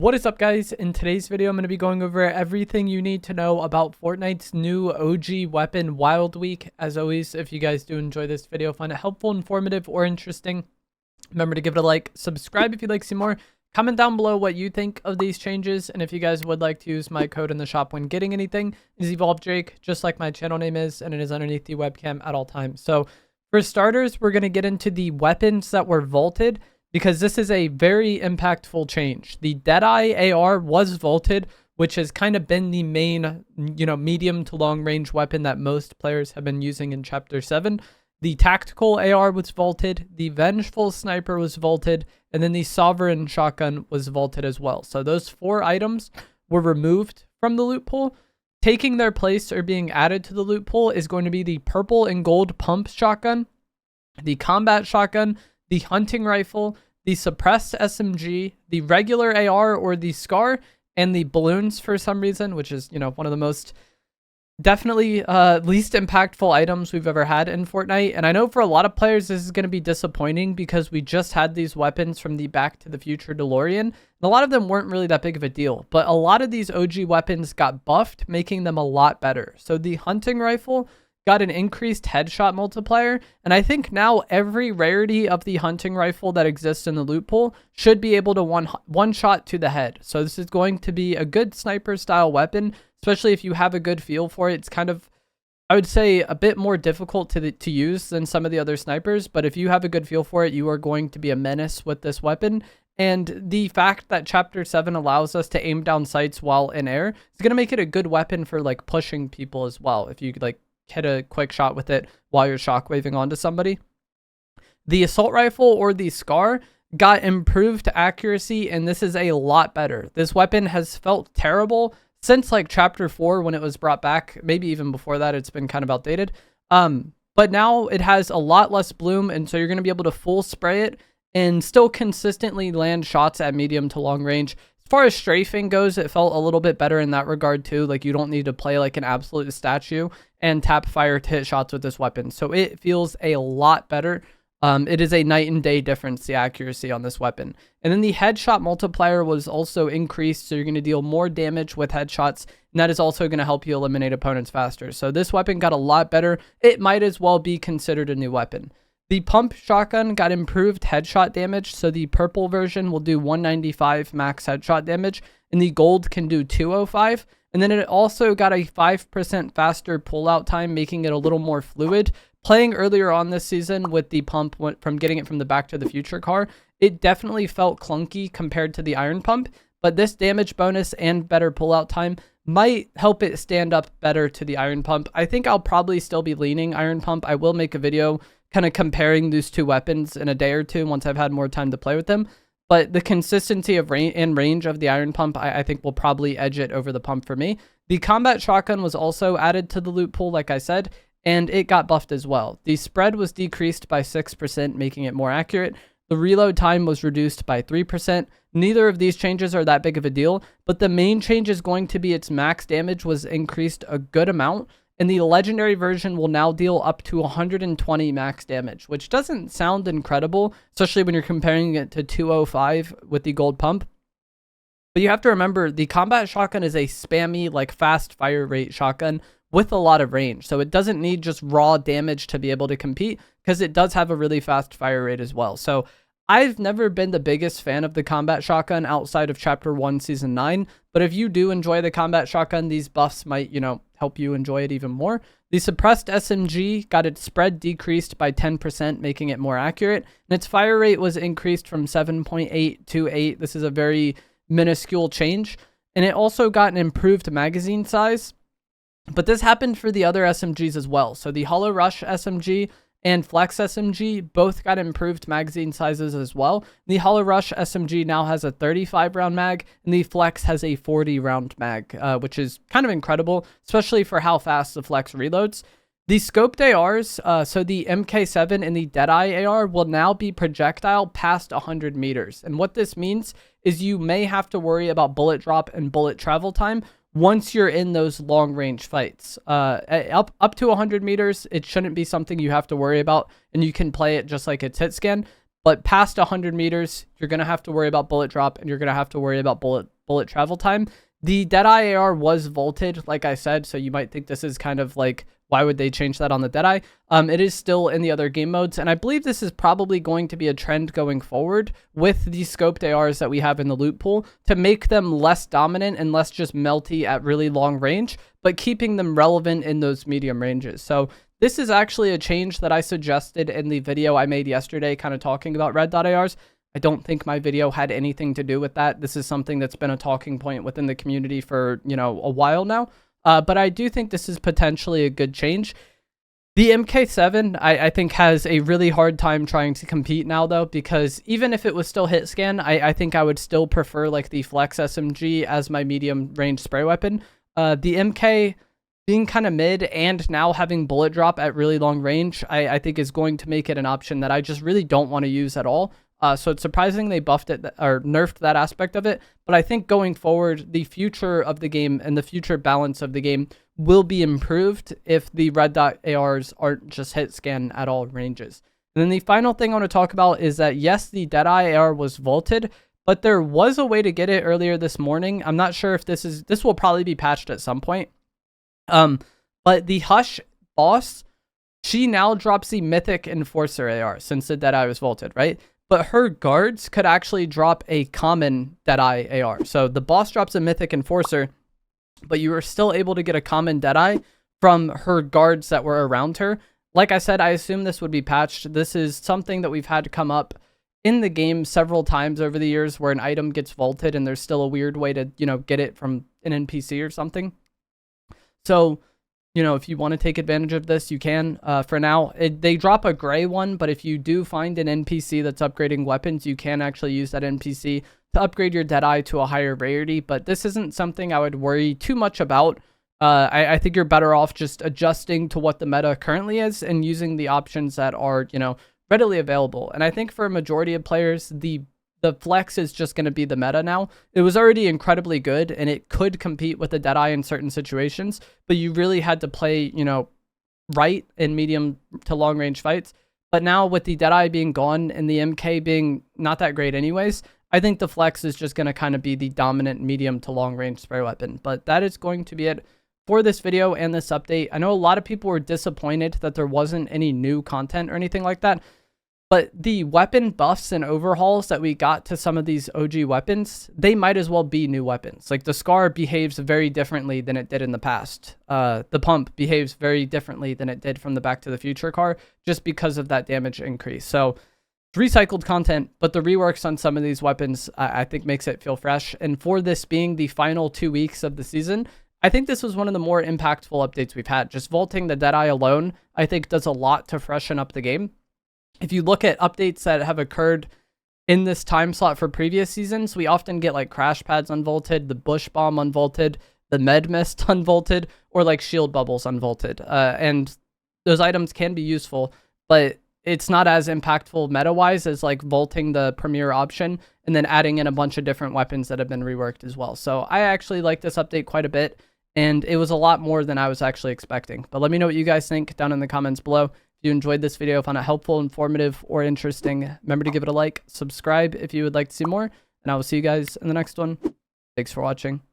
What is up, guys? In today's video, I'm going to be going over everything you need to know about Fortnite's new OG weapon, Wild Week. As always, if you guys do enjoy this video, find it helpful, informative, or interesting, remember to give it a like, subscribe if you'd like to see more, comment down below what you think of these changes, and if you guys would like to use my code in the shop when getting anything, it is EvolvedDrake, just like my channel name is, and it is underneath the webcam at all times. So for starters, we're going to get into the weapons that were vaulted, because this is a very impactful change. The Deadeye AR was vaulted, which has kind of been the main, medium to long range weapon that most players have been using in Chapter 7. The Tactical AR was vaulted, the Vengeful Sniper was vaulted, and then the Sovereign Shotgun was vaulted as well. So those 4 items were removed from the loot pool. Taking their place or being added to the loot pool is going to be the Purple and Gold Pump Shotgun, the Combat Shotgun, the Hunting Rifle, the Suppressed SMG, the regular AR or the SCAR, and the balloons for some reason, which is, one of the most definitely least impactful items we've ever had in Fortnite. And I know for a lot of players, this is going to be disappointing because we just had these weapons from the Back to the Future DeLorean. And a lot of them weren't really that big of a deal, but a lot of these OG weapons got buffed, making them a lot better. So the Hunting Rifle got an increased headshot multiplier, and I think now every rarity of the Hunting Rifle that exists in the loot pool should be able to one shot to the head. So this is going to be a good sniper style weapon, especially if you have a good feel for it. It's kind of, I would say, a bit more difficult to use than some of the other snipers, but if you have a good feel for it, you are going to be a menace with this weapon. And the fact that Chapter 7 allows us to aim down sights while in air is going to make it a good weapon for like pushing people as well, if you like hit a quick shot with it while you're shockwaving onto somebody. The Assault Rifle or the SCAR got improved accuracy, and this is a lot better. This weapon has felt terrible since like Chapter 4 when it was brought back. Maybe even before that, it's been kind of outdated. But now it has a lot less bloom, and so you're going to be able to full spray it and still consistently land shots at medium to long range. As far as strafing goes, it felt a little bit better in that regard too. Like, you don't need to play like an absolute statue and tap fire to hit shots with this weapon. So it feels a lot better. It is a night and day difference, the accuracy on this weapon. And then the headshot multiplier was also increased, so you're going to deal more damage with headshots, and that is also going to help you eliminate opponents faster. So this weapon got a lot better. It might as well be considered a new weapon. The Pump Shotgun got improved headshot damage, so the purple version will do 195 max headshot damage, and the gold can do 205. And then it also got a 5% faster pullout time, making it a little more fluid. Playing earlier on this season with the pump from getting it from the Back to the Future car, it definitely felt clunky compared to the Iron Pump, but this damage bonus and better pullout time might help it stand up better to the Iron Pump. I think I'll probably still be leaning Iron Pump. I will make a video kind of comparing these two weapons in a day or two once I've had more time to play with them. But the consistency of range of the Iron Pump, I think will probably edge it over the pump for me. The Combat Shotgun was also added to the loot pool, like I said, and it got buffed as well. The spread was decreased by 6%, making it more accurate. The reload time was reduced by 3%. Neither of these changes are that big of a deal, but the main change is going to be its max damage was increased a good amount. And the legendary version will now deal up to 120 max damage, which doesn't sound incredible, especially when you're comparing it to 205 with the gold pump. But you have to remember, the Combat Shotgun is a spammy, like fast fire rate shotgun with a lot of range. So it doesn't need just raw damage to be able to compete, because it does have a really fast fire rate as well. So I've never been the biggest fan of the Combat Shotgun outside of Chapter 1, Season 9. But if you do enjoy the Combat Shotgun, these buffs might, help you enjoy it even more. The Suppressed SMG got its spread decreased by 10%, making it more accurate. And its fire rate was increased from 7.8 to 8. This is a very minuscule change. And it also got an improved magazine size. But this happened for the other SMGs as well. So the Hollow Rush SMG and Flex SMG both got improved magazine sizes as well. The Hollow Rush SMG now has a 35 round mag, and the Flex has a 40 round mag, which is kind of incredible, especially for how fast the Flex reloads. The scoped ARs, so the MK7 and the Deadeye AR will now be projectile past 100 meters. And what this means is you may have to worry about bullet drop and bullet travel time once you're in those long range fights. Up to 100 meters, it shouldn't be something you have to worry about, and you can play it just like it's hit scan. But past 100 meters, you're going to have to worry about bullet drop, and you're going to have to worry about bullet travel time. The Deadeye AR was vaulted, like I said, so you might think this is kind of like, why would they change that on the Deadeye? It is still in the other game modes, and I believe this is probably going to be a trend going forward with the scoped ARs that we have in the loot pool to make them less dominant and less just melty at really long range, but keeping them relevant in those medium ranges. So this is actually a change that I suggested in the video I made yesterday, kind of talking about red dot ARs. I don't think my video had anything to do with that. This is something that's been a talking point within the community for, a while now. But I do think this is potentially a good change. The MK7, I think, has a really hard time trying to compete now, though, because even if it was still hit scan, I think I would still prefer like the Flex SMG as my medium range spray weapon. The MK being kind of mid and now having bullet drop at really long range, I think is going to make it an option that I just really don't want to use at all. So it's surprising they buffed it or nerfed that aspect of it. But I think going forward, the future of the game and the future balance of the game will be improved if the red dot ARs aren't just hit scan at all ranges. And then the final thing I want to talk about is that, yes, the Deadeye AR was vaulted, but there was a way to get it earlier this morning. I'm not sure if this will probably be patched at some point. But the Hush boss, she now drops the Mythic Enforcer AR since the Deadeye was vaulted, right? But her guards could actually drop a common Deadeye AR. So the boss drops a Mythic Enforcer, but you were still able to get a common Deadeye from her guards that were around her. Like I said, I assume this would be patched. This is something that we've had to come up in the game several times over the years where an item gets vaulted and there's still a weird way to, get it from an NPC or something. So, if you want to take advantage of this, you can. For now, they drop a gray one, but if you do find an NPC that's upgrading weapons, you can actually use that NPC to upgrade your Deadeye to a higher rarity. But this isn't something I would worry too much about. I think you're better off just adjusting to what the meta currently is and using the options that are, readily available. And I think for a majority of players, the Flex is just going to be the meta now. It was already incredibly good, and it could compete with the Deadeye in certain situations, but you really had to play, right in medium to long range fights. But now with the Deadeye being gone and the MK being not that great anyways, I think the Flex is just going to kind of be the dominant medium to long range spray weapon. But that is going to be it for this video and this update. I know a lot of people were disappointed that there wasn't any new content or anything like that. But the weapon buffs and overhauls that we got to some of these OG weapons, they might as well be new weapons. Like the Scar behaves very differently than it did in the past. The Pump behaves very differently than it did from the Back to the Future car, just because of that damage increase. So it's recycled content, but the reworks on some of these weapons, I think makes it feel fresh. And for this being the final 2 weeks of the season, I think this was one of the more impactful updates we've had. Just vaulting the Deadeye alone, I think does a lot to freshen up the game. If you look at updates that have occurred in this time slot for previous seasons, we often get like crash pads unvaulted, the bush bomb unvaulted, the med mist unvaulted, or like shield bubbles unvaulted. And those items can be useful, but it's not as impactful meta-wise as like vaulting the premier option and then adding in a bunch of different weapons that have been reworked as well. So I actually like this update quite a bit, and it was a lot more than I was actually expecting. But let me know what you guys think down in the comments below. If you enjoyed this video, found it helpful, informative, or interesting, remember to give it a like, subscribe if you would like to see more, and I will see you guys in the next one. Thanks for watching.